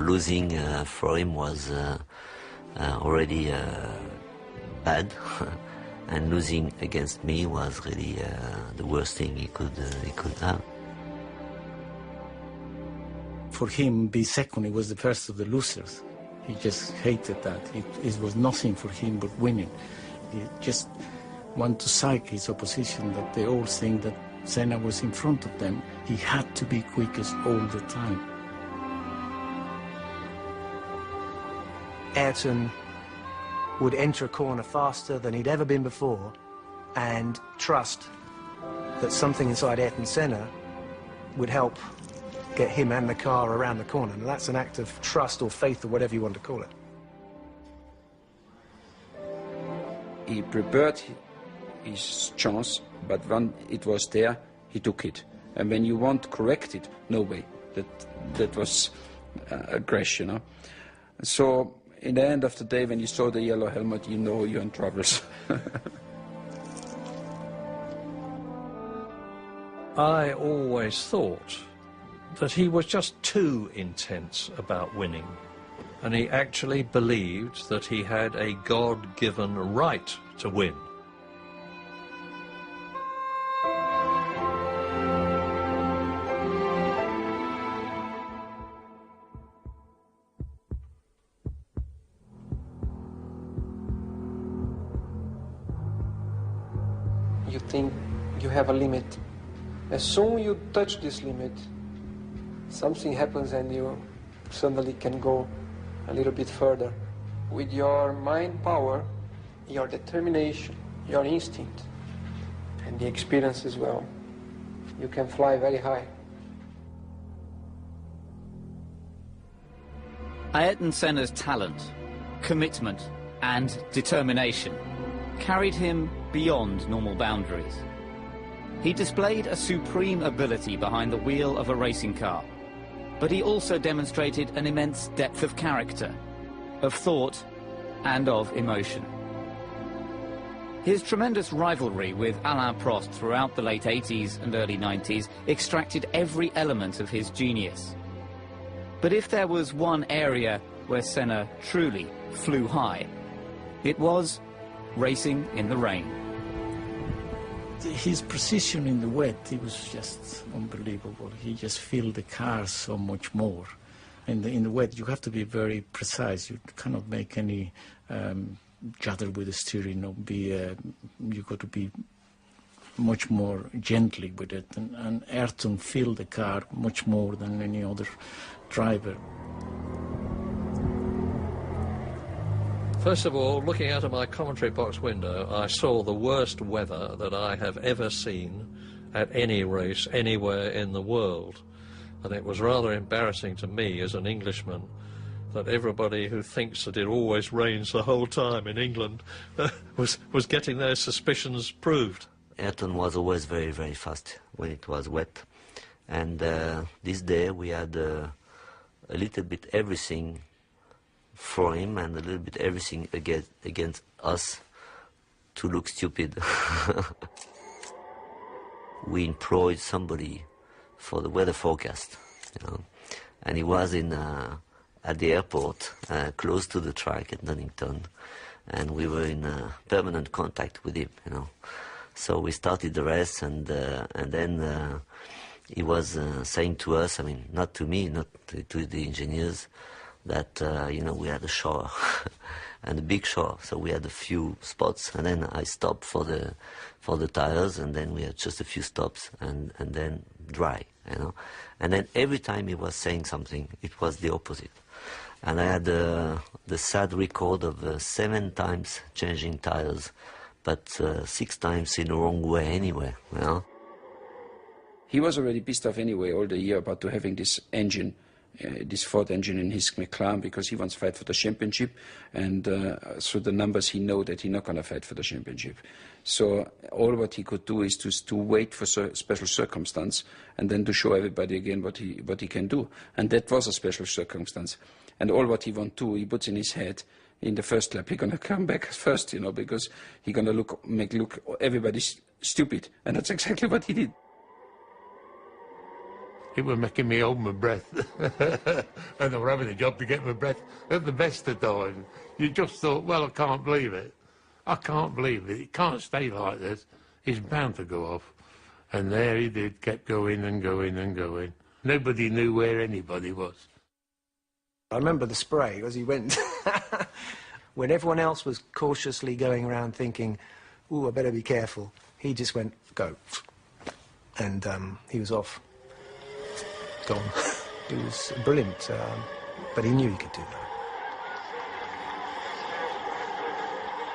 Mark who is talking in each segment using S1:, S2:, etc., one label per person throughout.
S1: Losing for him was already bad, and losing against me was really the worst thing he could have.
S2: For him, be second, he was the first of the losers. He just hated that. It was nothing for him but winning. He just wanted to psych his opposition, that they all think that Senna was in front of them. He had to be quickest all the time.
S3: Ayrton would enter a corner faster than he'd ever been before and trust that something inside Ayrton Senna would help get him and the car around the corner. And that's an act of trust or faith or whatever you want to call it.
S4: He prepared his chance, but when it was there, he took it. And when you want to correct it, no way. That was a crash, you know. So in the end of the day, when you saw the yellow helmet, you know you're in troubles.
S5: I always thought that he was just too intense about winning, and he actually believed that he had a God-given right to win.
S6: You think you have a limit. As soon as you touch this limit, something happens and you suddenly can go a little bit further. With your mind power, your determination, your instinct, and the experience as well, you can fly very high.
S7: Ayrton Senna's talent, commitment, and determination carried him beyond normal boundaries. He displayed a supreme ability behind the wheel of a racing car, but he also demonstrated an immense depth of character, of thought, and of emotion. His tremendous rivalry with Alain Prost throughout the late 80s and early 90s extracted every element of his genius. But if there was one area where Senna truly flew high, it was racing in the rain.
S2: His precision in the wet, it was just unbelievable. He just filled the car so much more. In the wet, you have to be very precise. You cannot make any judder with the steering. Or you got to be much more gently with it. And Ayrton filled the car much more than any other driver.
S5: First of all, looking out of my commentary box window, I saw the worst weather that I have ever seen at any race anywhere in the world. And it was rather embarrassing to me as an Englishman that everybody who thinks that it always rains the whole time in England was getting their suspicions proved.
S1: Ayrton was always very, very fast when it was wet. And this day we had a little bit everything for him and a little bit everything against us to look stupid. We employed somebody for the weather forecast, you know, and he was at the airport, close to the track at Donington, and we were in permanent contact with him, you know. So we started the race, and then he was saying to us, I mean, not to me, not to the engineers, that you know, we had a shower and a big shower, so we had a few spots, and then I stopped for the tires, and then we had just a few stops, and then dry, you know. And then every time he was saying something, it was the opposite. And I had the sad record of 7 times changing tires, but 6 times in the wrong way anyway, you know.
S4: He was already pissed off anyway all the year about having this engine, this Ford engine in his McLaren, because he wants to fight for the championship, and through the numbers he know that he's not going to fight for the championship. So all what he could do is to wait for special circumstance, and then to show everybody again what he can do. And that was a special circumstance. And all what he wants to do, he puts in his head, in the first lap, he's going to come back first, you know, because he's going to make everybody stupid. And that's exactly what he did.
S8: It was making me hold my breath. And I was having a job to get my breath at the best of times. You just thought, well, I can't believe it. I can't believe it. It can't stay like this. It's bound to go off. And there he did, kept going and going and going. Nobody knew where anybody was.
S3: I remember the spray as he went. When everyone else was cautiously going around thinking, ooh, I better be careful, he just went, go. And he was off. Gone. It was brilliant, but he knew he could do that.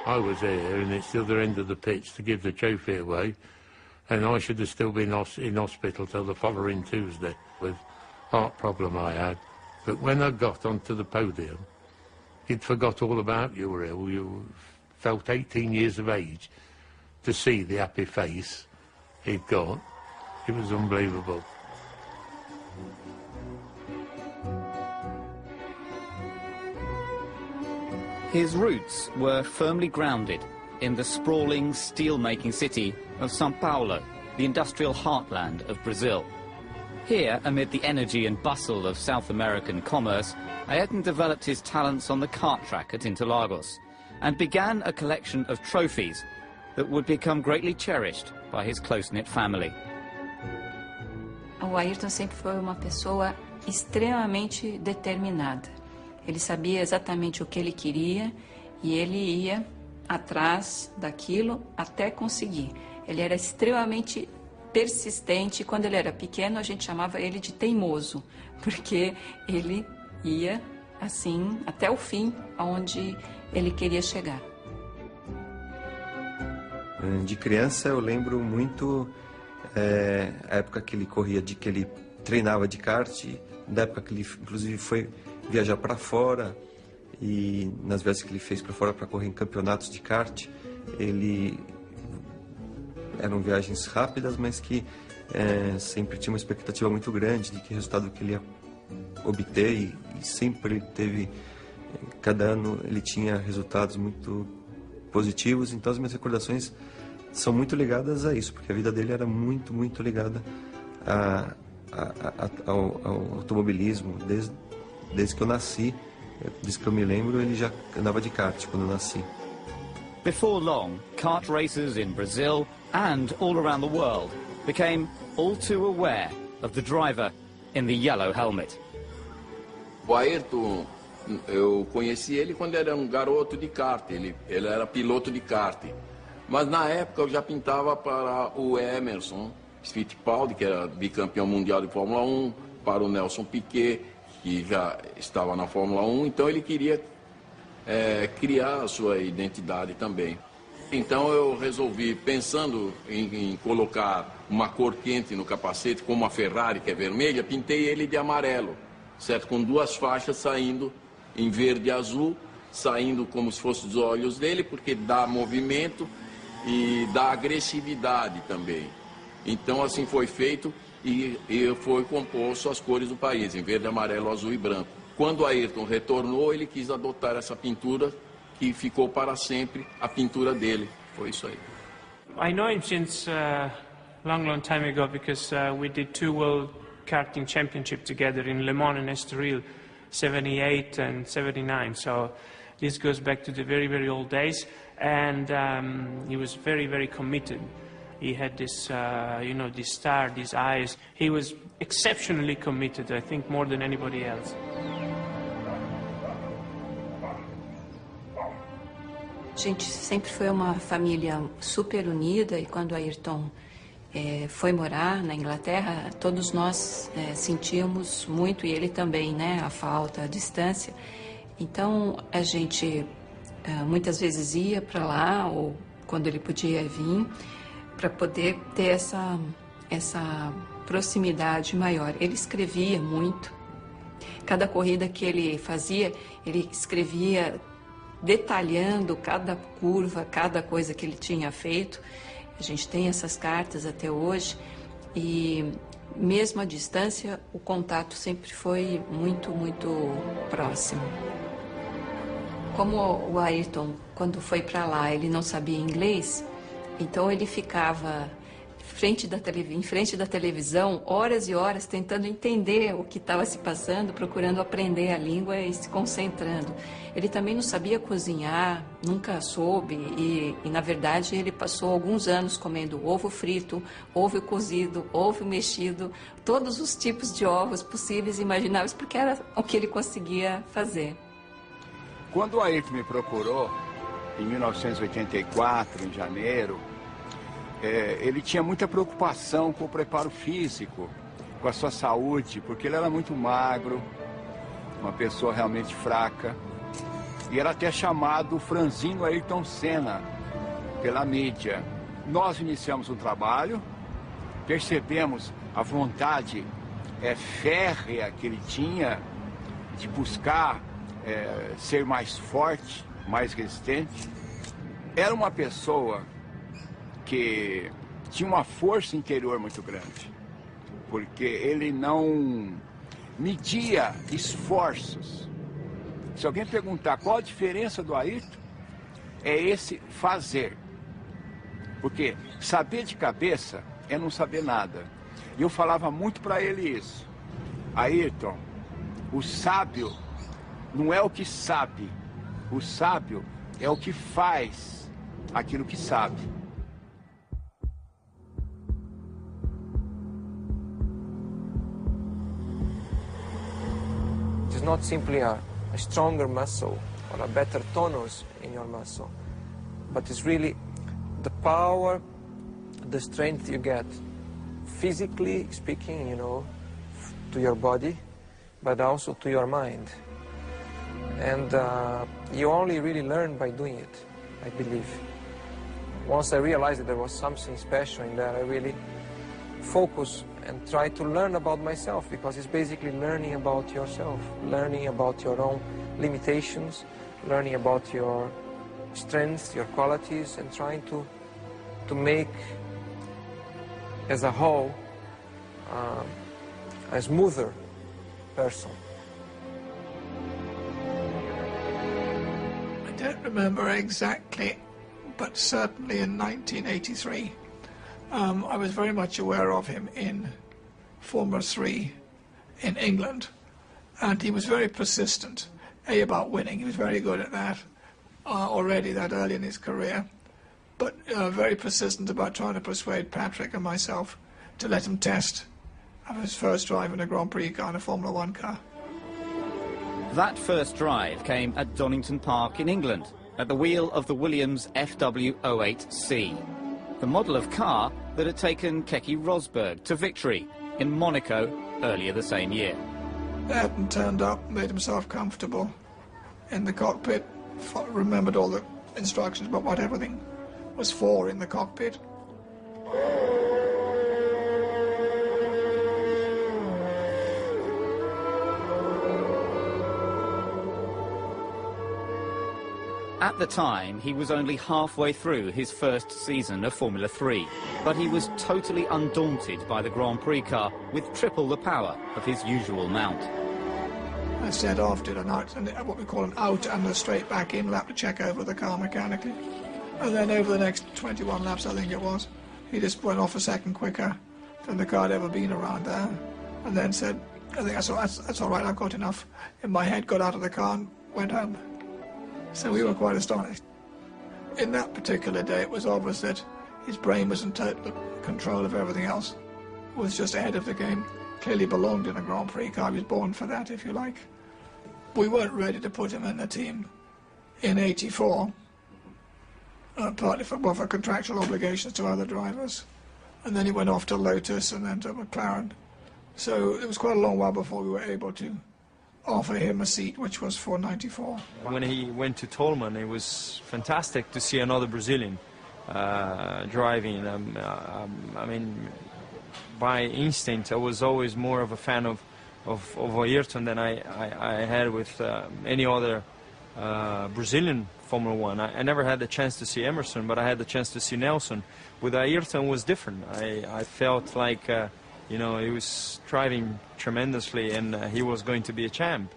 S8: I was there, and it's the other end of the pitch to give the trophy away, and I should have still been in hospital till the following Tuesday with heart problem I had. But when I got onto the podium, you'd forgot all about you were ill. You felt 18 years of age. To see the happy face he'd got, it was unbelievable.
S7: His roots were firmly grounded in the sprawling steel-making city of São Paulo, the industrial heartland of Brazil. Here, amid the energy and bustle of South American commerce, Ayrton developed his talents on the kart track at Interlagos and began a collection of trophies that would become greatly cherished by his close-knit family.
S9: O Ayrton sempre foi uma pessoa extremamente determinada. Ele sabia exatamente o que ele queria e ele ia atrás daquilo até conseguir. Ele era extremamente persistente. Quando ele era pequeno, a gente chamava ele de teimoso, porque ele ia assim até o fim, aonde ele queria chegar.
S10: De criança eu lembro muito a época que ele corria, que ele treinava de kart, da época que ele inclusive foi viajar para fora, e nas viagens que ele fez para fora para correr em campeonatos de kart, eram viagens rápidas, mas que sempre tinha uma expectativa muito grande de que resultado que ele ia obter, e sempre teve, cada ano ele tinha resultados muito positivos. Então as minhas recordações são muito ligadas a isso, porque a vida dele era muito, muito ligada ao automobilismo. Desde que eu nasci, desde que eu me lembro, ele já andava de kart quando eu nasci.
S7: Before long, kart racers in Brazil and all around the world became all too aware of the driver in the yellow helmet.
S11: O Ayrton, eu conheci ele quando era um garoto de kart, ele era piloto de kart. Mas na época eu já pintava para o Emerson Fittipaldi, que era bicampeão mundial de Fórmula 1, para o Nelson Piquet, que já estava na Fórmula 1, então ele queria criar a sua identidade também. Então eu resolvi, pensando em colocar uma cor quente no capacete, como a Ferrari, que é vermelha, pintei ele de amarelo, certo? Com duas faixas saindo em verde e azul, saindo como se fossem os olhos dele, porque dá movimento e dá agressividade também. Então assim foi feito e foi composto as cores do país, em verde, amarelo, azul e branco. Quando Ayrton retornou, ele quis adotar essa pintura, que ficou para sempre a pintura dele. Foi isso aí.
S6: I know him since long time ago, because we did 2 World Karting Championship together in Le Mans and Estoril, 78 and 79. So this goes back to the very, very old days. And he was very, very committed. He had this, this star, these eyes. He was exceptionally committed, I think, more than anybody else.
S9: A gente sempre foi uma família super unida, e quando Ayrton foi morar na Inglaterra, todos nós sentíamos muito, e ele também, né, a falta, a distância. Então a gente muitas vezes ia para lá, ou quando ele podia vir, para poder ter essa proximidade maior. Ele escrevia muito. Cada corrida que ele fazia, ele escrevia detalhando cada curva, cada coisa que ele tinha feito. A gente tem essas cartas até hoje, e mesmo à distância, o contato sempre foi muito, muito próximo. Como o Ayrton, quando foi para lá, ele não sabia inglês, então ele ficava em frente da televisão, horas e horas, tentando entender o que estava se passando, procurando aprender a língua e se concentrando. Ele também não sabia cozinhar, nunca soube, e na verdade ele passou alguns anos comendo ovo frito, ovo cozido, ovo mexido, todos os tipos de ovos possíveis e imagináveis, porque era o que ele conseguia fazer.
S12: Quando o Ayrton me procurou, em 1984, em janeiro, ele tinha muita preocupação com o preparo físico, com a sua saúde, porque ele era muito magro, uma pessoa realmente fraca, e era até chamado franzino Ayrton Senna pela mídia. Nós iniciamos um trabalho, percebemos a vontade férrea que ele tinha de buscar ser mais forte, mais resistente. Era uma pessoa que tinha uma força interior muito grande, porque ele não media esforços. Se alguém perguntar qual a diferença do Ayrton, é esse fazer. Porque saber de cabeça é não saber nada. E eu falava muito para ele isso. Ayrton, o sábio não é o que sabe, o sábio é o que faz aquilo que sabe.
S6: It's not simply a stronger muscle or a better tonus in your muscle, but it's really the power, the strength you get, physically speaking, to your body, but also to your mind. And you only really learn by doing it, I believe. Once I realized that there was something special in there, I really focus and try to learn about myself, because it's basically learning about yourself, learning about your own limitations, learning about your strengths, your qualities, and trying to make, as a whole, a smoother person.
S13: I don't remember exactly, but certainly in 1983, I was very much aware of him in Formula 3 in England, and he was very persistent, about winning. He was very good at that already that early in his career, but very persistent about trying to persuade Patrick and myself to let him test his first drive in a Grand Prix car, in a Formula 1 car.
S7: That first drive came at Donington Park in England, at the wheel of the Williams FW08C, the model of car that had taken Keke Rosberg to victory in Monaco earlier the same year.
S13: Ayrton turned up, made himself comfortable in the cockpit, remembered all the instructions about what everything was for in the cockpit.
S7: At the time, he was only halfway through his first season of Formula 3, but he was totally undaunted by the Grand Prix car with triple the power of his usual mount.
S13: I set off, did what we call an out and a straight back in lap to check over the car mechanically. And then over the next 21 laps, I think it was, he just went off a second quicker than the car had ever been around there. And then said, I think that's all right, I've got enough in my head, got out of the car and went home. So we were quite astonished. In that particular day, it was obvious that his brain was in total control of everything else. Was just ahead of the game. Clearly belonged in a Grand Prix car. He was born for that, if you like. We weren't ready to put him in the team in '84, partly for contractual obligations to other drivers. And then he went off to Lotus and then to McLaren. So it was quite a long while before we were able to offer him a seat, which was for '94.
S14: When he went to Tolman, it was fantastic to see another Brazilian driving. I mean, by instinct, I was always more of a fan of Ayrton than I had with any other Brazilian Formula One. I never had the chance to see Emerson, but I had the chance to see Nelson. With Ayrton, was different. I felt like he was driving tremendously, and he was going to be a champ.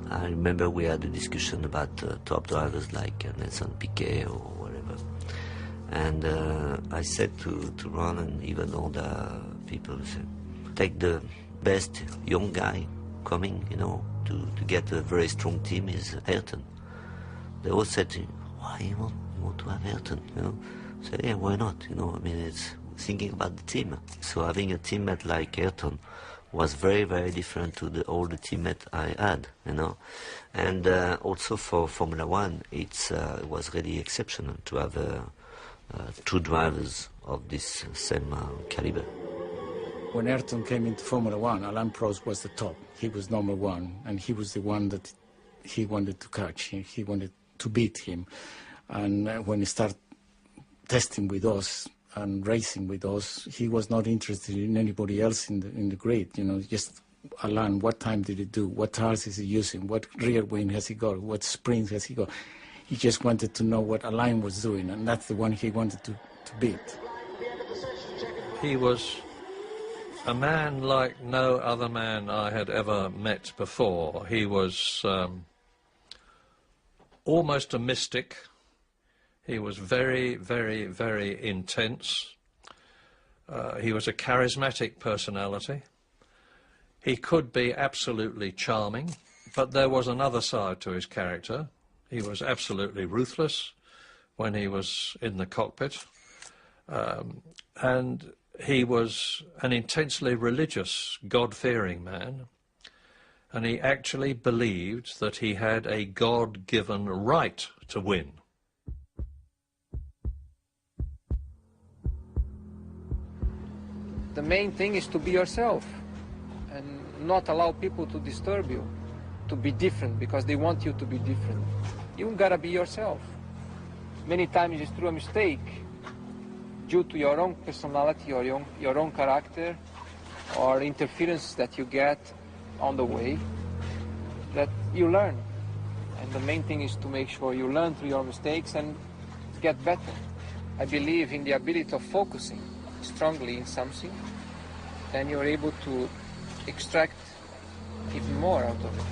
S1: I remember we had a discussion about top drivers like Nelson Piquet or whatever. And I said to Ron and even all the people, take the best young guy coming, you know, to get a very strong team is Ayrton. They all said to me, why you want to have Ayrton, you know? I said, yeah, why not, you know, I mean, it's thinking about the team. So having a teammate like Ayrton was very, very different to all the teammates I had, you know. And also for Formula One, it was really exceptional to have two drivers of this same caliber.
S2: When Ayrton came into Formula One, Alain Prost was the top. He was number one, and he was the one that he wanted to catch. He wanted to beat him. And when he started testing with us and racing with us, he was not interested in anybody else in the grid. You know, just Alain, what time did he do? What tires is he using? What rear wing has he got? What springs has he got? He just wanted to know what Alain was doing, and that's the one he wanted to beat.
S5: He was a man like no other man I had ever met before. He was almost a mystic. He was very, very, very intense. He was a charismatic personality. He could be absolutely charming, but there was another side to his character. He was absolutely ruthless when he was in the cockpit. And he was an intensely religious, God-fearing man. And he actually believed that he had a God-given right to win.
S6: The main thing is to be yourself and not allow people to disturb you, to be different because they want you to be different. You gotta be yourself. Many times it's through a mistake, due to your own personality or your own character or interference that you get on the way, that you learn. And the main thing is to make sure you learn through your mistakes and get better. I believe in the ability of focusing strongly in something, then you're able to extract even more out of it.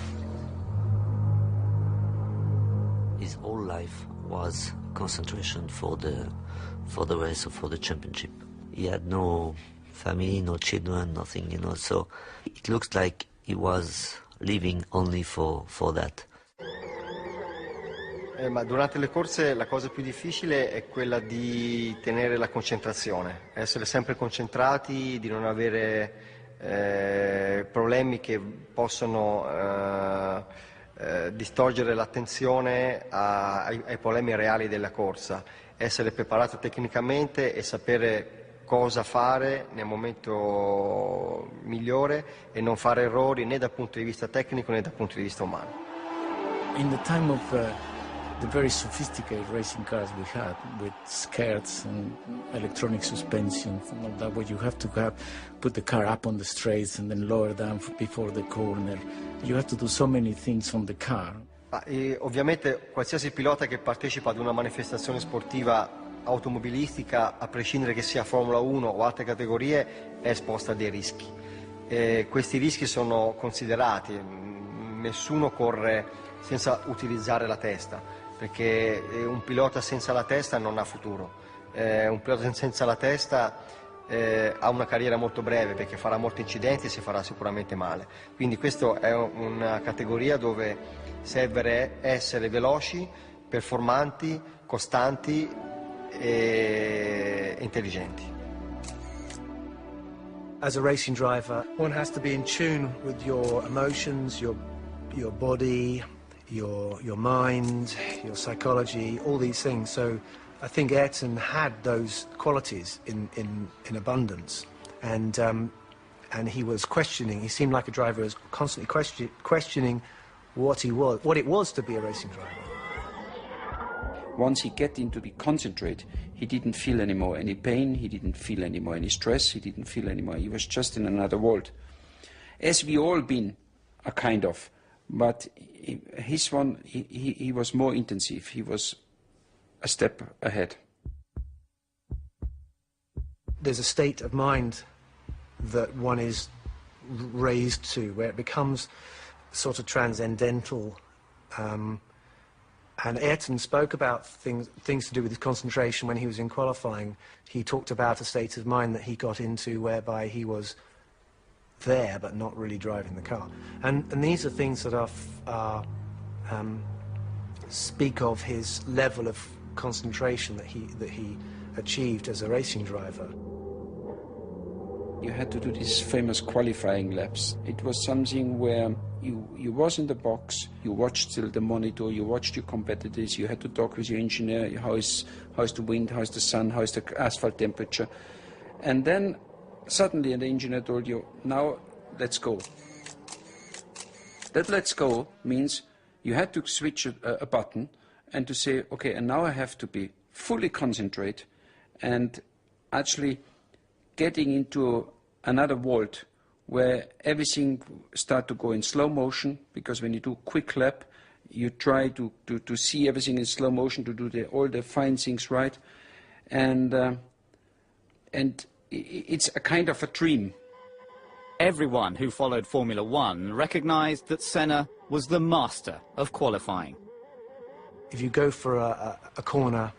S1: His whole life was concentration for the race or for the championship. He had no family, no children, nothing, you know, so it looks like he was living only for that.
S15: Ma durante le corse la cosa più difficile è quella di tenere la concentrazione, essere sempre concentrati, di non avere problemi che possono distogliere l'attenzione ai problemi reali della corsa, essere preparato tecnicamente e sapere cosa fare nel momento migliore e non fare errori né dal punto di vista tecnico né dal punto di vista umano.
S2: In the time of the very sophisticated racing cars we had with skirts and electronic suspension and all that, where you have to put the car up on the straights and then lower down before the corner. You have to do so many things on the car.
S15: Ovviamente qualsiasi pilota che partecipa ad una manifestazione sportiva automobilistica, a prescindere che sia Formula 1 o altre categorie, è esposta a dei rischi. Questi rischi sono considerati, nessuno corre senza utilizzare la testa, perché un pilota senza la testa non ha futuro. Un pilota senza la testa ha una carriera molto breve, perché farà molti incidenti e si farà sicuramente male. Quindi questa è una categoria dove serve essere veloci, performanti, costanti e intelligenti.
S3: As a racing driver, one has to be in tune with your emotions, your body, your mind, your psychology, all these things. So I think Ayrton had those qualities in abundance, and he was questioning. He seemed like a driver who was constantly questioning what it was to be a racing driver.
S4: Once he get into the concentrate, he didn't feel anymore any pain, he didn't feel anymore any stress, he didn't feel anymore. He was just in another world. As we all been, a kind of, but his one, he was more intensive. He was a step ahead.
S3: There's a state of mind that one is raised to, where it becomes sort of transcendental, And Ayrton spoke about things to do with his concentration when he was in qualifying. He talked about a state of mind that he got into whereby he was there but not really driving the car. And these are things that speak of his level of concentration that he achieved as a racing driver.
S4: You had to do these famous qualifying laps. It was something where you was in the box, you watched still the monitor, you watched your competitors, you had to talk with your engineer, how is the wind, how is the sun, how is the asphalt temperature. And then suddenly the engineer told you, now let's go. That let's go means you had to switch a button and to say, okay, and now I have to be fully concentrate and actually getting into another vault where everything start to go in slow motion, because when you do quick lap, you try to see everything in slow motion, to do all the fine things right. And it's a kind of a dream.
S7: Everyone who followed Formula One recognized that Senna was the master of qualifying.
S3: If you go for a corner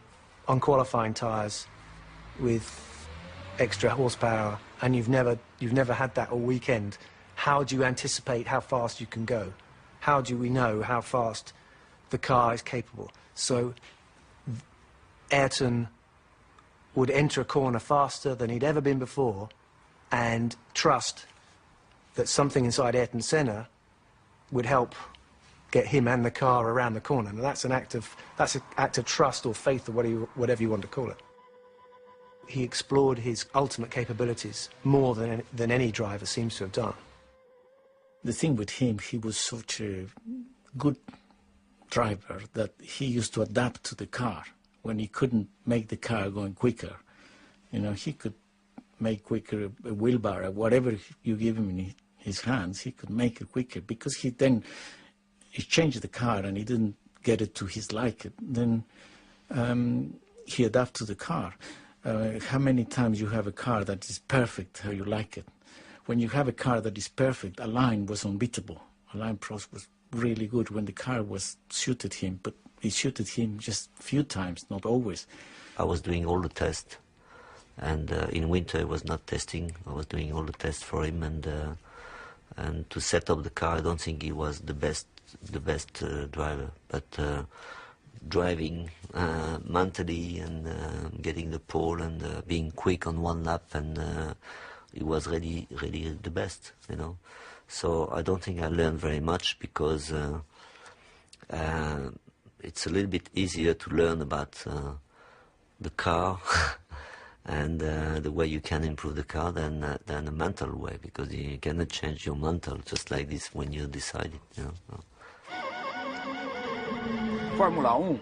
S3: on qualifying tyres with extra horsepower and you've never had that all weekend, how do you anticipate how fast you can go? How do we know how fast the car is capable? So Ayrton would enter a corner faster than he'd ever been before and trust that something inside Ayrton Senna would help get him and the car around the corner. And that's an act of trust or faith or whatever you want to call it. He explored his ultimate capabilities more than any driver seems to have done.
S2: The thing with him, he was such a good driver that he used to adapt to the car. When he couldn't make the car going quicker, you know, he could make quicker a wheelbar, whatever you give him in his hands, he could make it quicker, because he changed the car and he didn't get it to his liking. Then he adapted to the car. How many times you have a car that is perfect how you like it? When you have a car that is perfect, Alain was unbeatable. Alain Prost was really good when the car suited him, but it suited him just a few times, not always.
S1: I was doing all the tests, and in winter I was not testing. I was doing all the tests for him, and to set up the car, I don't think he was the best driver, but driving mentally and getting the pole and being quick on one lap, and he was really the best, you know. So I don't think I learned very much, because it's a little bit easier to learn about the car and the way you can improve the car than the mental way, because you cannot change your mental just like this when you decide it, you know.
S12: Fórmula 1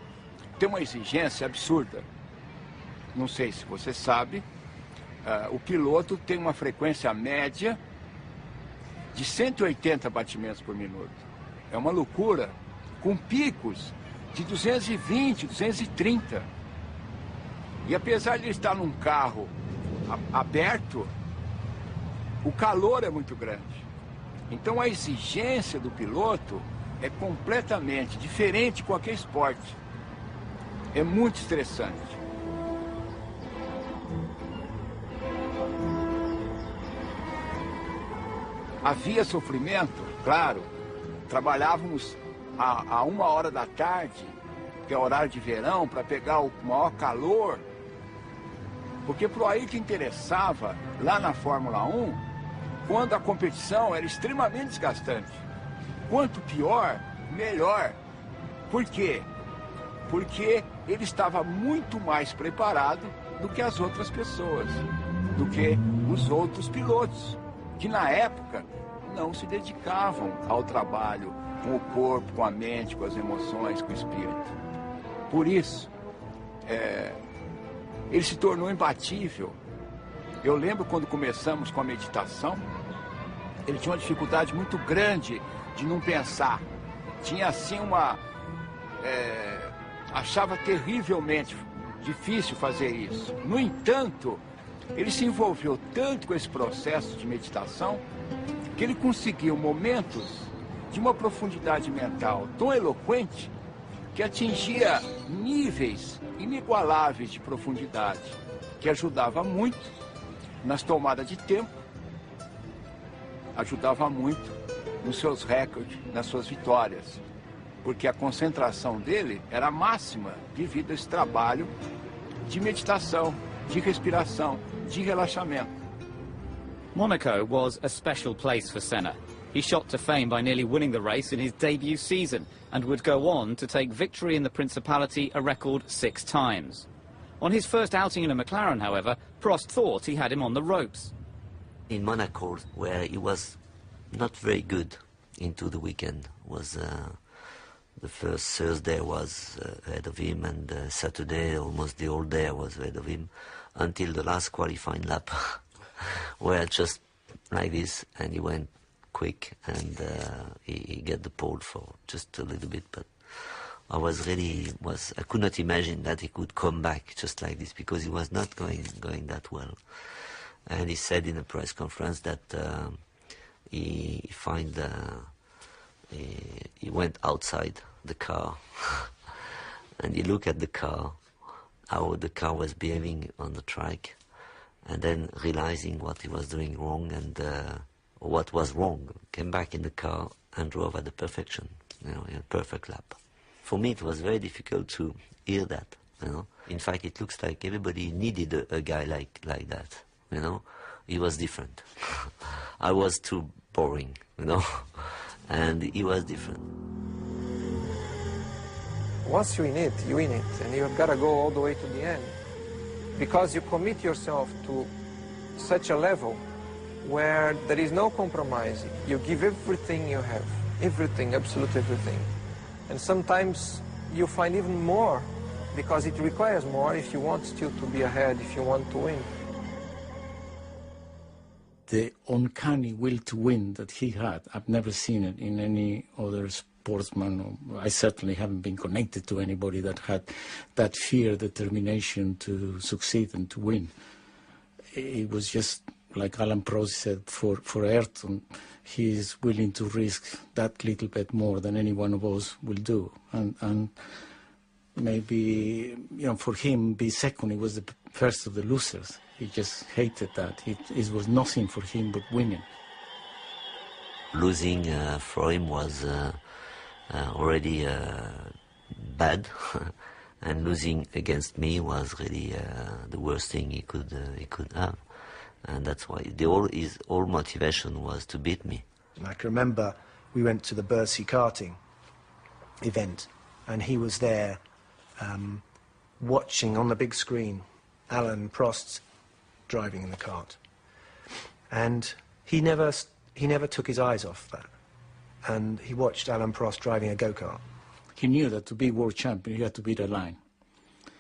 S12: tem uma exigência absurda. Não sei se você sabe, o piloto tem uma frequência média de 180 batimentos por minuto. É uma loucura, com picos de 220, 230. E apesar de ele estar num carro aberto, o calor é muito grande. Então a exigência do piloto é completamente diferente de qualquer esporte. É muito estressante. Havia sofrimento, claro. Trabalhávamos a 1h da tarde, que é horário de verão, para pegar o maior calor. Porque para o Ayrton interessava, lá na Fórmula 1, quando a competição era extremamente desgastante. Quanto pior, melhor. Por quê? Porque ele estava muito mais preparado do que as outras pessoas, do que os outros pilotos, que na época não se dedicavam ao trabalho com o corpo, com a mente, com as emoções, com o espírito. Por isso, ele se tornou imbatível. Eu lembro quando começamos com a meditação, ele tinha uma dificuldade muito grande de não pensar. Tinha assim achava terrivelmente difícil fazer isso. No entanto, ele se envolveu tanto com esse processo de meditação que ele conseguiu momentos de uma profundidade mental tão eloquente que atingia níveis inigualáveis de profundidade, que ajudava muito nas tomadas de tempo, ajudava muito nos seus recordes, nas suas vitórias, porque a concentração dele era máxima devido a esse trabalho de meditação, de respiração, de relaxamento.
S7: Monaco was a special place for Senna. He shot to fame by nearly winning the race in his debut season and would go on to take victory in the Principality a record 6 times. On his first outing in a McLaren, however, Prost thought he had him on the ropes.
S1: In Monaco, where he was not very good into the weekend, was the first Thursday was ahead of him, and Saturday almost the whole day was ahead of him, until the last qualifying lap, where just like this, and he went quick, and he got the pole for just a little bit, but I could not imagine that he could come back just like this, because he was not going that well. And he said in a press conference that he went outside the car and he looked at the car, how the car was behaving on the track, and then realizing what he was doing wrong and what was wrong, came back in the car and drove at the perfection, in a perfect lap. For me, it was very difficult to hear that, In fact, it looks like everybody needed a guy like that, He was different. I was too boring, and he was different.
S6: Once you're in it, and you've got to go all the way to the end, because you commit yourself to such a level where there is no compromise. You give everything you have, everything, absolute everything. And sometimes you find even more, because it requires more if you want still to be ahead, if you want to win.
S2: The uncanny will to win that he had, I've never seen it in any other sportsman. I certainly haven't been connected to anybody that had that fear, determination to succeed and to win. It was just like Alan Prost said, for Ayrton, he is willing to risk that little bit more than any one of us will do. And maybe, for him, be second, he was the first of the losers. He just hated that. It was nothing for him but winning.
S1: Losing for him was already bad, and losing against me was really the worst thing he could have. And that's why his whole motivation was to beat me.
S3: I can remember we went to the Bercy karting event, and he was there watching on the big screen Alan Prost driving in the kart, and he never took his eyes off that, and he watched Alan Prost driving a go-kart.
S2: He knew that to be world champion he had to beat a line,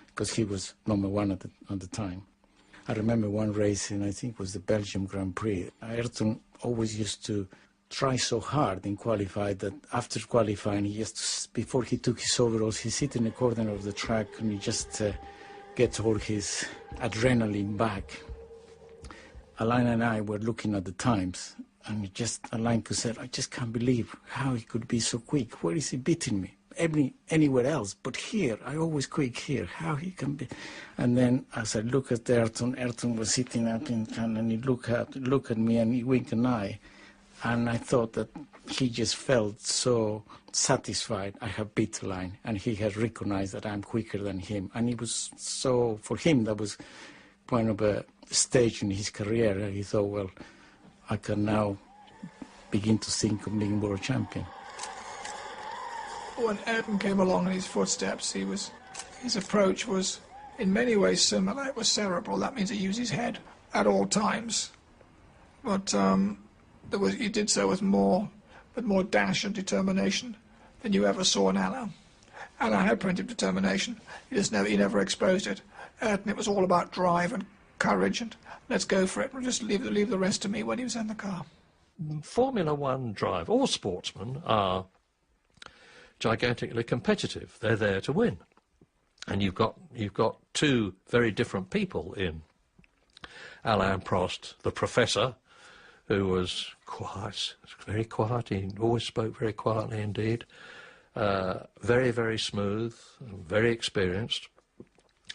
S2: because he was #1 at the time. I remember one race, and I think it was the Belgium Grand Prix. Ayrton always used to try so hard in qualify that after qualifying, before he took his overalls, he sit in the corner of the track and he just gets all his adrenaline back. Alain and I were looking at the times, and Alain said, I just can't believe how he could be so quick. Where is he beating me? Anywhere else, but here, I always quick here, how he can be. And then as I look at Ayrton was sitting up and he looked at me and he winked an eye. And I thought that he just felt so satisfied I have beat Alain, and he has recognized that I'm quicker than him. And it was so, for him, that was kind of a stage in his career. And he thought, well, I can now begin to think of being world champion.
S13: When Ayrton came along in his footsteps, his approach was in many ways similar. It was cerebral. That means he used his head at all times. But he did so with more dash and determination than you ever saw in Alain. Alain had plenty of determination. He never exposed it. Ayrton, it was all about drive and courage and let's go for it. We'll just leave the rest to me when he was in the car.
S5: Formula One drive, all sportsmen are gigantically competitive. They're there to win. And you've got two very different people in Alain Prost, the professor, who was quiet, very quiet, he always spoke very quietly indeed, Very, very smooth, very experienced,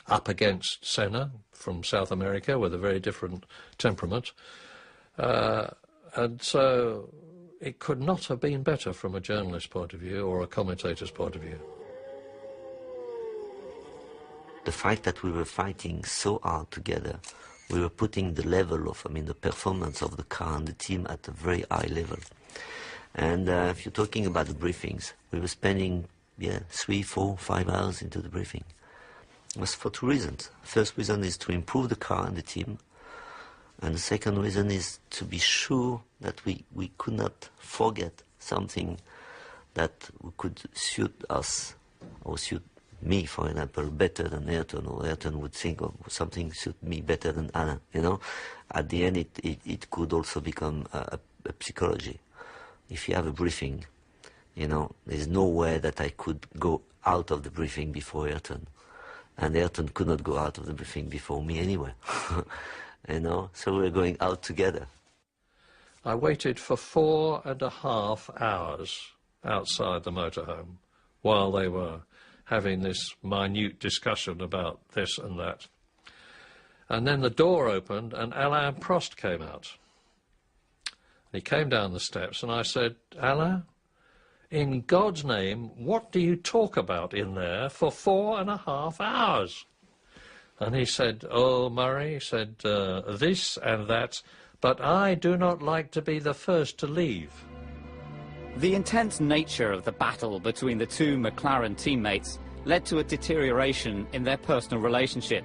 S5: up against Senna from South America with a very different temperament. And so it could not have been better from a journalist's point of view or a commentator's point of view.
S1: The fact that we were fighting so hard together, we were putting the level of, the performance of the car and the team at a very high level. And if you're talking about the briefings, we were spending, 3, 4, 5 hours into the briefing. It was for 2 reasons. First reason is to improve the car and the team. And the second reason is to be sure that we could not forget something that could suit us or suit me, for example, better than Ayrton, or Ayrton would think of something suit me better than Alain, At the end, it could also become a psychology. If you have a briefing, there's no way that I could go out of the briefing before Ayrton. And Ayrton could not go out of the briefing before me anyway. So we're going out together.
S5: I waited for 4.5 hours outside the motorhome while they were having this minute discussion about this and that. And then the door opened and Alain Prost came out. He came down the steps and I said, Alain, in God's name, what do you talk about in there for 4.5 hours? And he said, oh, Murray, he said, this and that, but I do not like to be the first to leave.
S7: The intense nature of the battle between the two McLaren teammates led to a deterioration in their personal relationship.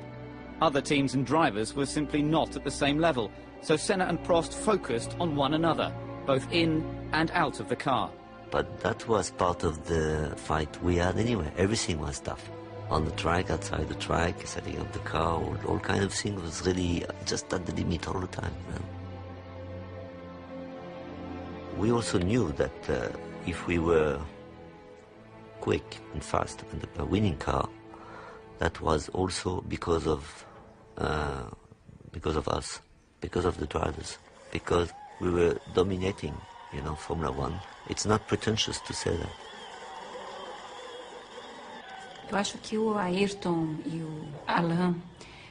S7: Other teams and drivers were simply not at the same level, so Senna and Prost focused on one another, both in and out of the car.
S1: But that was part of the fight we had anyway. Everything was tough. On the track, outside the track, setting up the car, all kind of things was really just at the limit all the time. We also knew that if we were quick and fast and a winning car, that was also because of us, because of the drivers, because we were dominating, Formula One. It's not pretentious to say that.
S9: Eu acho que o Ayrton e o Alain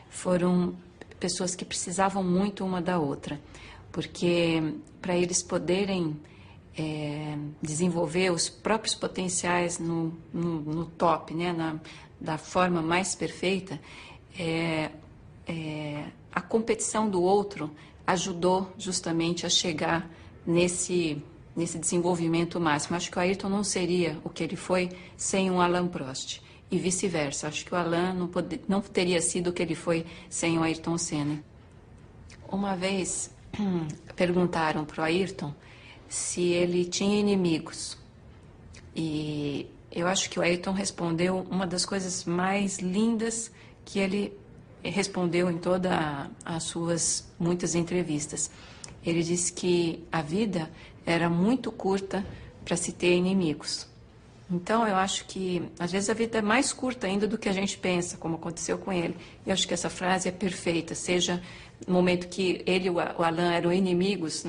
S9: foram pessoas que precisavam muito uma da outra, porque para eles poderem desenvolver os próprios potenciais no top, da forma mais perfeita, a competição do outro ajudou justamente a chegar nesse desenvolvimento máximo. Acho que o Ayrton não seria o que ele foi sem um Alain Prost. E vice-versa. Acho que o Alain não teria sido o que ele foi sem o Ayrton Senna. Uma vez perguntaram para o Ayrton se ele tinha inimigos. E eu acho que o Ayrton respondeu uma das coisas mais lindas que ele respondeu em todas as suas muitas entrevistas. Ele disse que a vida era muito curta para se ter inimigos. Então, eu acho que, às vezes, a vida é mais curta ainda do que a gente pensa, como aconteceu com ele. E eu acho que essa frase é perfeita, seja no momento que ele e o Alain eram inimigos,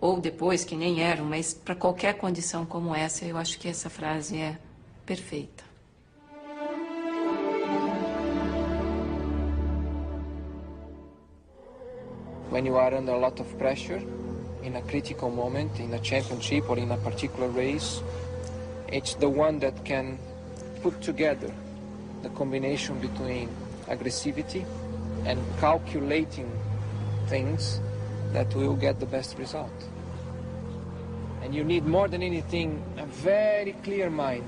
S9: ou depois, que nem eram, mas para qualquer condição como essa, eu acho que essa frase é perfeita.
S6: When you are under a lot of pressure, in a critical moment, in a championship or in a particular race, it's the one that can put together the combination between aggressivity and calculating things that will get the best result. And you need more than anything a very clear mind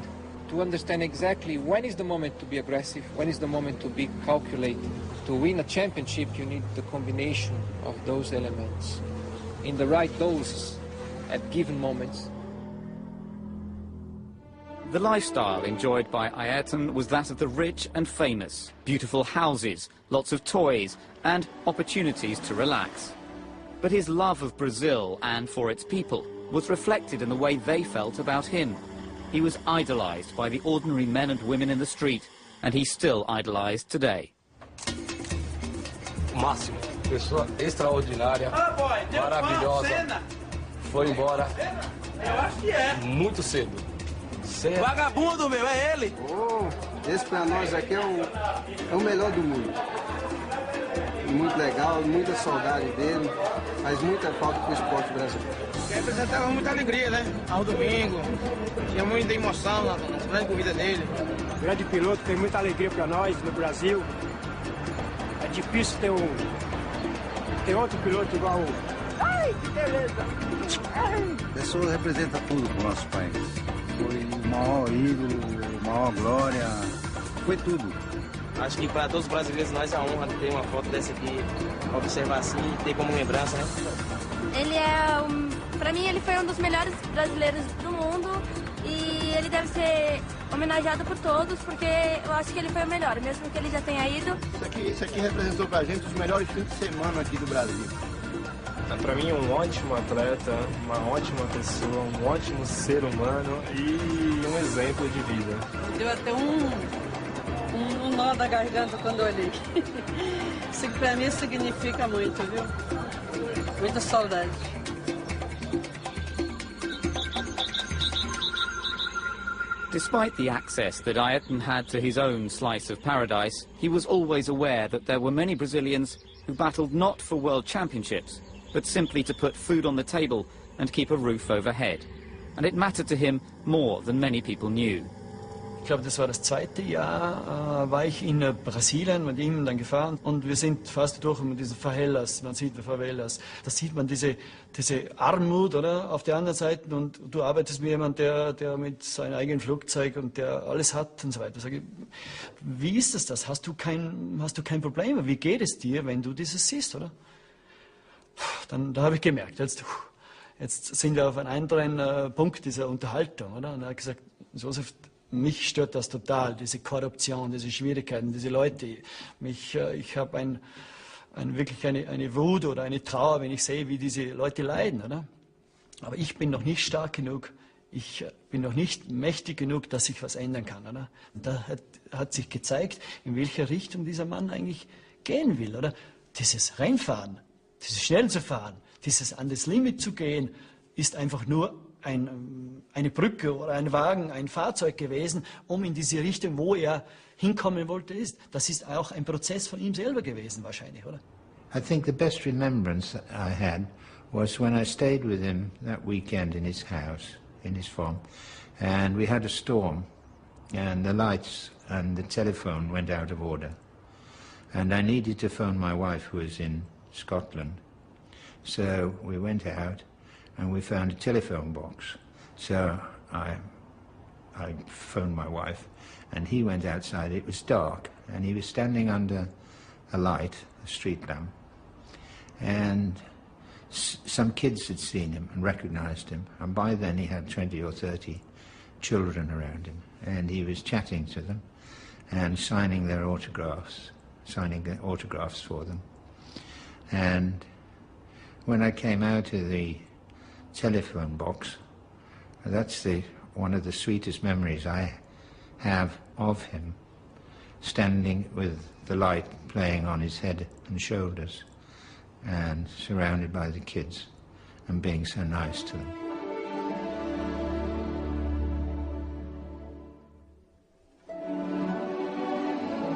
S6: to understand exactly when is the moment to be aggressive, when is the moment to be calculating. To win a championship, you need the combination of those elements in the right doses at given moments.
S7: The lifestyle enjoyed by Ayrton was that of the rich and famous. Beautiful houses, lots of toys, and opportunities to relax. But his love of Brazil and for its people was reflected in the way they felt about him. He was idolized by the ordinary men and women in the street, and he's still idolized today.
S16: Máximo, pessoa extraordinária, maravilhosa, foi embora muito cedo. Senna.
S17: Vagabundo, meu, é ele.
S18: Oh, esse pra nós aqui é o melhor do mundo. Muito legal, muita saudade dele. Faz muita falta pro esporte brasileiro.
S17: Representava muita alegria, né? Ao domingo. Tinha muita emoção nas grandes corridas dele.
S3: Grande piloto, tem muita alegria para nós no Brasil. É difícil ter outro piloto igual.
S17: Ai, que beleza!
S19: A pessoa representa tudo pro nosso país. Foi o maior ídolo, a maior glória, foi tudo.
S17: Acho que para todos os brasileiros nós é a honra de ter uma foto dessa aqui, observar assim e ter como lembrança, né?
S20: Ele pra mim ele foi um dos melhores brasileiros do mundo e ele deve ser homenageado por todos porque eu acho que ele foi o melhor, mesmo que ele já tenha ido.
S19: Isso aqui representou pra gente os melhores fins de semana aqui do Brasil.
S14: Para mim, um ótimo atleta, uma ótima pessoa, um ótimo ser humano e um exemplo de vida.
S21: Deu até um nó da garganta quando eu olhei. Isso para mim significa muito, viu? Muita saudade.
S7: Despite the access that Ayrton had to his own slice of paradise, he was always aware that there were many Brazilians who battled not for world championships, but simply to put food on the table and keep a roof overhead. And it mattered to him more than many people knew.
S2: Ich glaube, das war das zweite Jahr, war ich in Brasilien mit ihm dann gefahren und wir sind fast durch diese Favelas, man sieht die Favelas, da sieht man diese Armut, oder, auf der anderen Seite und du arbeitest mit jemandem, der mit seinem eigenen Flugzeug und der alles hat und so weiter. Sag ich, wie ist das? Hast du kein Problem? Wie geht es dir, wenn du dieses siehst, oder? Da habe ich gemerkt, jetzt sind wir auf einem anderen Punkt dieser Unterhaltung, oder? Und er hat gesagt, Josef, mich stört das total, diese Korruption, diese Schwierigkeiten, diese Leute. Ich habe wirklich eine Wut oder eine Trauer, wenn ich sehe, wie diese Leute leiden, oder? Aber ich bin noch nicht stark genug, ich bin noch nicht mächtig genug, dass ich was ändern kann, oder? Und da hat sich gezeigt, in welche Richtung dieser Mann eigentlich gehen will, oder? Dieses Rennfahren, dieses schnell zu fahren, dieses an das Limit zu gehen, ist einfach nur eine Brücke oder ein Wagen, ein Fahrzeug gewesen, um in diese Richtung, wo er hinkommen wollte, ist. Das ist auch ein Prozess von ihm selber gewesen, wahrscheinlich, oder?
S22: I think the best remembrance that I had was when I stayed with him that weekend in his house, in his farm, and we had a storm, and the lights and the telephone went out of order. And I needed to phone my wife, who was in Scotland. So we went out, and we found a telephone box. So I phoned my wife, and he went outside. It was dark, and he was standing under a light, a street lamp, and some kids had seen him and recognized him, and by then he had 20 or 30 children around him, and he was chatting to them and signing their autographs for them. And when I came out of the telephone box, that's one of the sweetest memories I have of him, standing with the light playing on his head and shoulders and surrounded by the kids and being so nice to them.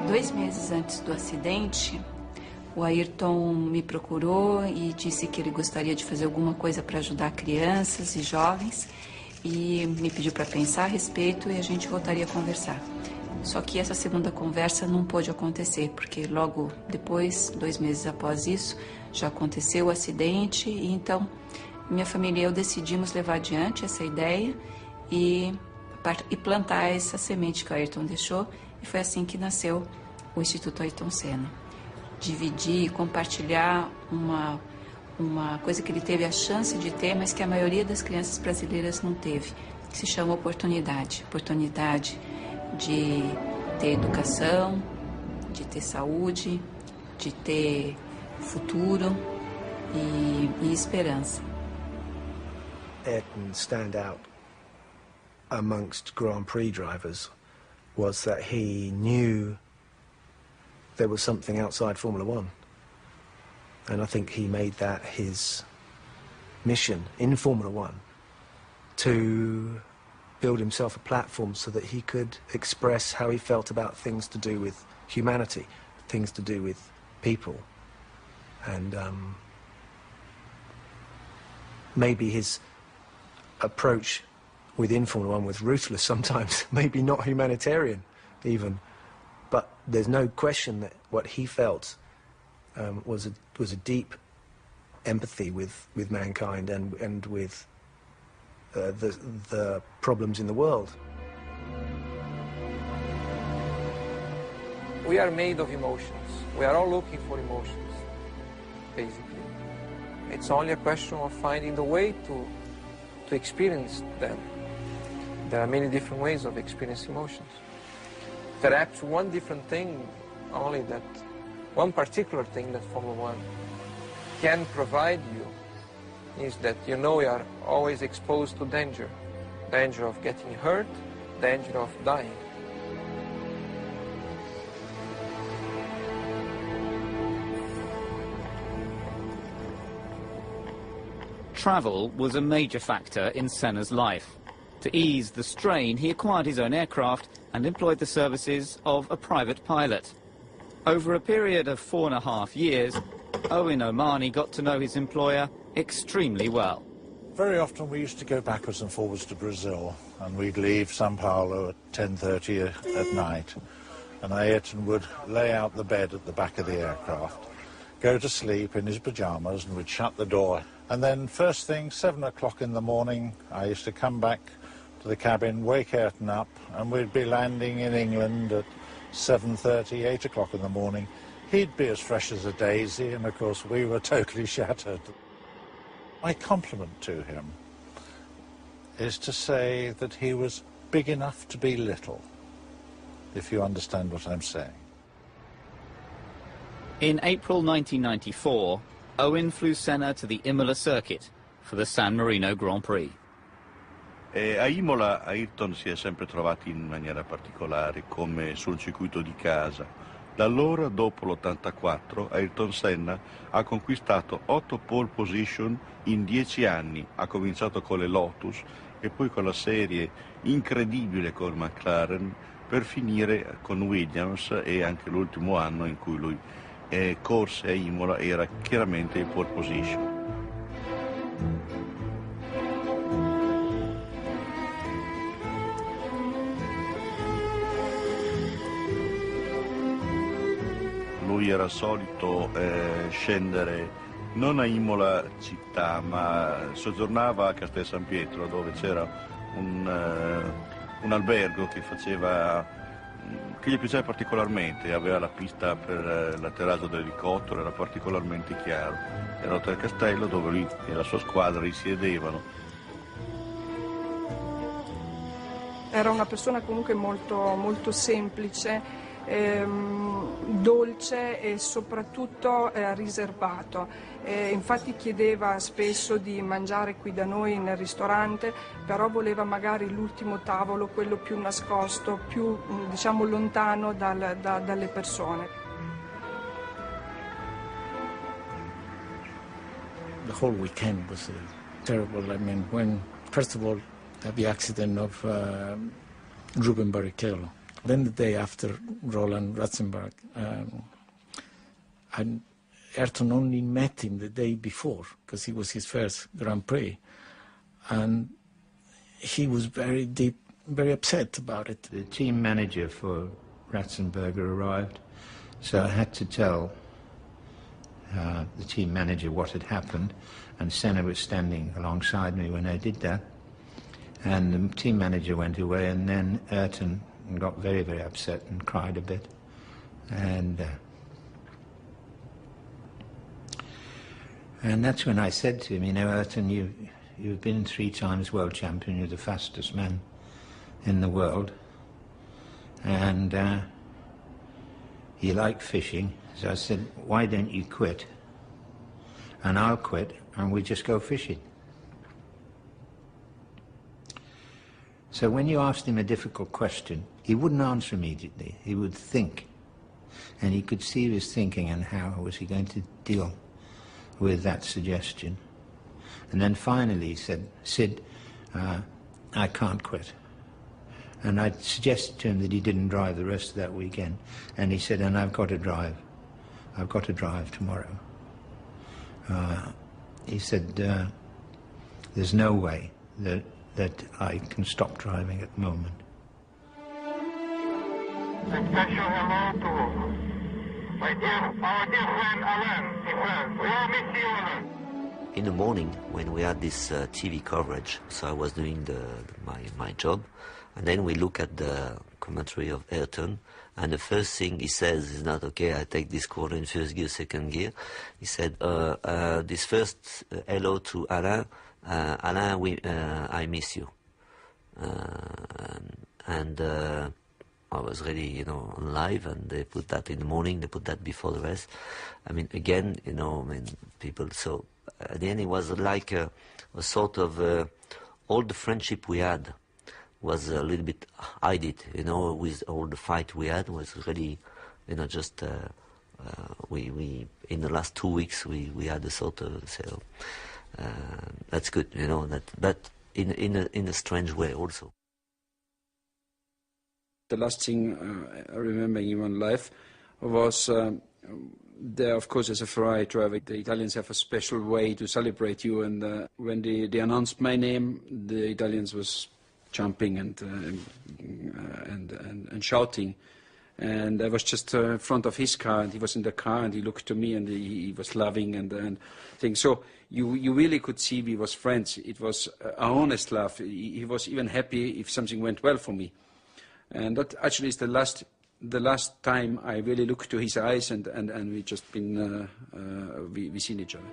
S9: Dois meses antes do acidente, o Ayrton me procurou e disse que ele gostaria de fazer alguma coisa para ajudar crianças e jovens e me pediu para pensar a respeito e a gente voltaria a conversar. Só que essa segunda conversa não pôde acontecer, porque logo depois, 2 meses após isso, já aconteceu o acidente e então minha família e eu decidimos levar adiante essa ideia e plantar essa semente que o Ayrton deixou e foi assim que nasceu o Instituto Ayrton Senna. Dividir e compartilhar uma coisa que ele teve a chance de ter, mas que a maioria das crianças brasileiras não teve, que se chama oportunidade. Oportunidade de ter educação, de ter saúde, de ter futuro e esperança.
S3: Ayrton's standout amongst Grand Prix drivers was that he knew there was something outside Formula One. And I think he made that his mission in Formula One to build himself a platform so that he could express how he felt about things to do with humanity, things to do with people. And maybe his approach within Formula One was ruthless sometimes, maybe not humanitarian even, but there's no question that what he felt was a deep empathy with mankind and with the problems in the world.
S6: We are made of emotions. We are all looking for emotions, basically. It's only a question of finding the way to experience them. There are many different ways of experiencing emotions. Perhaps one different thing, only that one particular thing that Formula One can provide you is that you know you are always exposed to danger. Danger of getting hurt, danger of dying.
S7: Travel was a major factor in Senna's life. To ease the strain, he acquired his own aircraft and employed the services of a private pilot. Over a period of 4.5 years, Owen Omani got to know his employer extremely well.
S8: Very often we used to go backwards and forwards to Brazil, and we'd leave São Paulo at 10:30 at night, and Ayrton would lay out the bed at the back of the aircraft, go to sleep in his pyjamas, and we'd shut the door. And then first thing, 7 o'clock in the morning, I used to come back to the cabin, wake Ayrton up, and we'd be landing in England at 7:30, 8 o'clock in the morning. He'd be as fresh as a daisy, and of course we were totally shattered. My compliment to him is to say that he was big enough to be little, if you understand what I'm saying.
S7: In April 1994, Owen flew Senna to the Imola circuit for the San Marino Grand Prix.
S10: A Imola Ayrton si è sempre trovato in maniera particolare, come sul circuito di casa. Da allora, dopo l'84, Ayrton Senna ha conquistato 8 pole position in 10 anni. Ha cominciato con le Lotus e poi con la serie incredibile con McLaren, per finire con Williams, e anche l'ultimo anno in cui lui corse a Imola era chiaramente in pole position. Lui era solito scendere non a Imola città, ma soggiornava a Castel San Pietro, dove c'era un albergo che gli piaceva particolarmente, aveva la pista per l'atterraggio dell'elicottero, era particolarmente chiaro. Era oltre al castello dove lui e la sua squadra risiedevano.
S23: Era una persona comunque molto, molto semplice, dolce e soprattutto riservato. Infatti chiedeva spesso di mangiare qui da noi nel ristorante, però voleva magari l'ultimo tavolo, quello più nascosto, più diciamo lontano dalle persone.
S2: The whole weekend was terrible. I mean, when first of all the accident of Ruben Barrichello, then the day after Roland Ratzenberg, and Ayrton only met him the day before because it was his first Grand Prix, and he was very upset about it.
S22: The team manager for Ratzenberger arrived, so I had to tell the team manager what had happened, and Senna was standing alongside me when I did that, and the team manager went away, and then Ayrton got very, very upset and cried a bit, and that's when I said to him, you know, Ayrton, you've been 3 times world champion, you're the fastest man in the world, and you like fishing, so I said, why don't you quit, and I'll quit, and we just go fishing. So when you asked him a difficult question, he wouldn't answer immediately, he would think, and he could see he was thinking, and how was he going to deal with that suggestion. And then finally he said, Sid, I can't quit. And I suggested to him that he didn't drive the rest of that weekend. And he said, and I've got to drive. I've got to drive tomorrow. He said, there's no way that I can stop driving at the moment.
S4: A special hello to our dear friend Alan. He says, we all miss you, Alan.
S1: In the morning, when we had this TV coverage, so I was doing my job, and then we look at the commentary of Ayrton, and the first thing he says is not, okay, I take this corner in first gear, second gear. He said, this first hello to Alain, Alain, I miss you. And I was really, you know, on live, and they put that in the morning, they put that before the rest. I mean, again, you know, I mean, people, so at the end it was like a sort of, all the friendship we had was a little bit hide, you know, with all the fight we had was really, you know, just, we in the last 2 weeks we had a sort of, so, that's good, you know, that in a strange way also.
S11: The last thing I remember in my life was there, of course, as a Ferrari driver, the Italians have a special way to celebrate you. And when they announced my name, the Italians was jumping and shouting. And I was just in front of his car, and he was in the car, and he looked to me, and he was laughing and things. So you really could see we was friends. It was an honest laugh. He was even happy if something went well for me. And that actually is the last time I really looked to his eyes, and we just been we seen each other.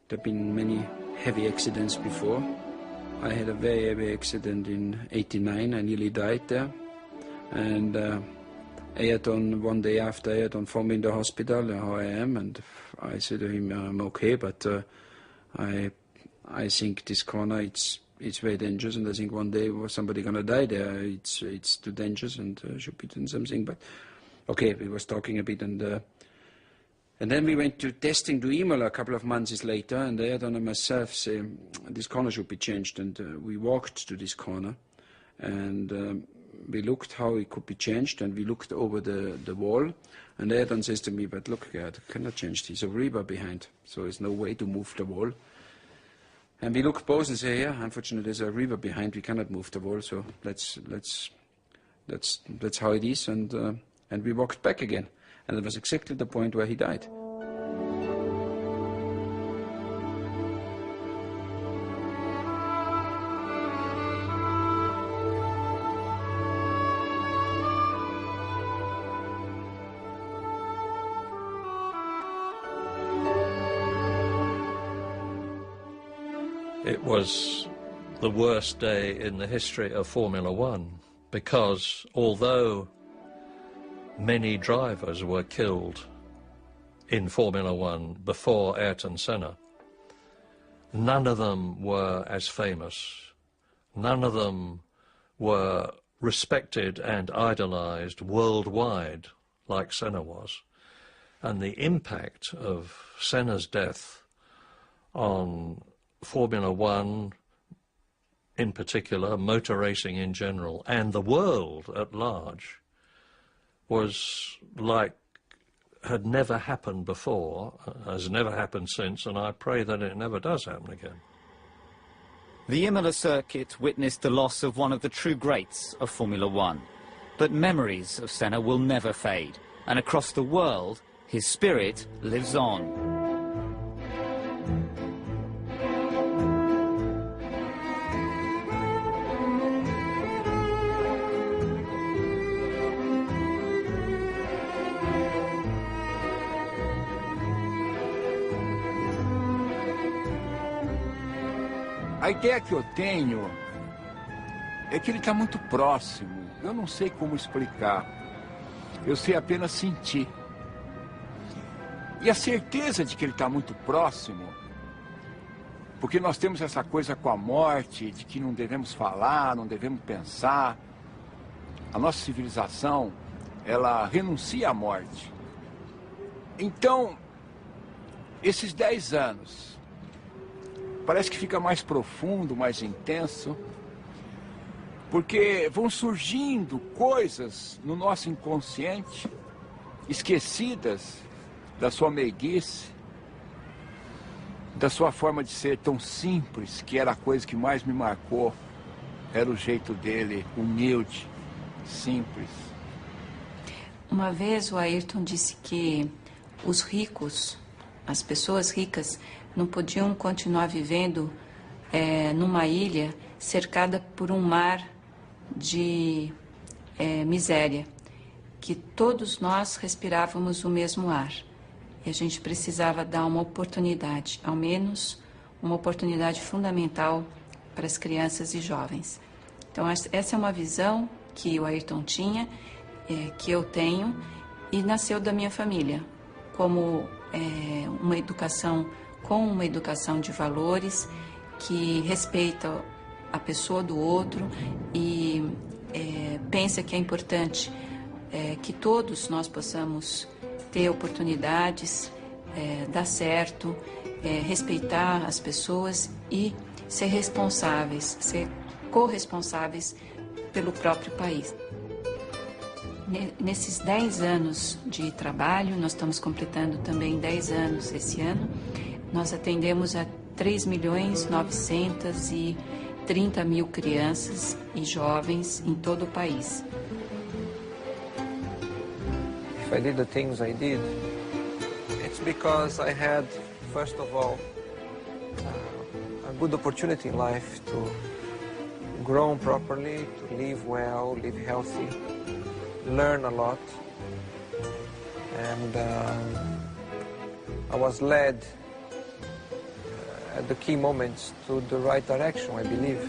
S11: There have been many heavy accidents before. I had a very heavy accident in '89. I nearly died there, and Ayrton, one day after, Ayrton phoned me in the hospital how I am, and I said to him, I'm okay, but I think this corner, it's very dangerous, and I think one day somebody gonna die there. It's too dangerous, and should be doing something. But okay, we was talking a bit, and then we went to testing to Imola a couple of months later, and Ayrton and myself say this corner should be changed, and we walked to this corner, and we looked how it could be changed, and we looked over the wall, and Ayrton says to me, but look, I cannot change this. There's a rebar behind, so there's no way to move the wall. And we look both and say, yeah, unfortunately there's a river behind, we cannot move the wall, so that's how it is, and we walked back again. And it was exactly the point where he died.
S5: It was the worst day in the history of Formula One, because although many drivers were killed in Formula One before Ayrton Senna, none of them were as famous. None of them were respected and idolized worldwide like Senna was. And the impact of Senna's death on Formula One in particular, motor racing in general, and the world at large, was like had never happened before, has never happened since, and I pray that it never does happen again.
S7: The Imola circuit witnessed the loss of one of the true greats of Formula One, but memories of Senna will never fade, and across the world, his spirit lives on.
S12: A ideia que eu tenho é que ele está muito próximo. Eu não sei como explicar. Eu sei apenas sentir. E a certeza de que ele está muito próximo, porque nós temos essa coisa com a morte, de que não devemos falar, não devemos pensar. A nossa civilização, ela renuncia à morte. Então, esses 10 anos parece que fica mais profundo, mais intenso, porque vão surgindo coisas no nosso inconsciente, esquecidas da sua meiguice, da sua forma de ser tão simples, que era a coisa que mais me marcou, era o jeito dele, humilde, simples.
S9: Uma vez o Ayrton disse que os ricos, as pessoas ricas, não podiam continuar vivendo numa ilha cercada por um mar de miséria, que todos nós respirávamos o mesmo ar. E a gente precisava dar uma oportunidade, ao menos uma oportunidade fundamental para as crianças e jovens. Então, essa é uma visão que o Ayrton tinha, que eu tenho, e nasceu da minha família, como uma educação, com uma educação de valores, que respeita a pessoa do outro e pensa que é importante que todos nós possamos ter oportunidades, dar certo, respeitar as pessoas e ser responsáveis, ser corresponsáveis pelo próprio país. Nesses 10 anos de trabalho, nós estamos completando também 10 anos esse ano, nós atendemos a 3.930.000 crianças e jovens em todo o país.
S6: If I did the things I did, it's because I had, first of all, a good opportunity in life to grow properly, to live well, live healthy, learn a lot, and I was led at the key moments to the right direction, I believe.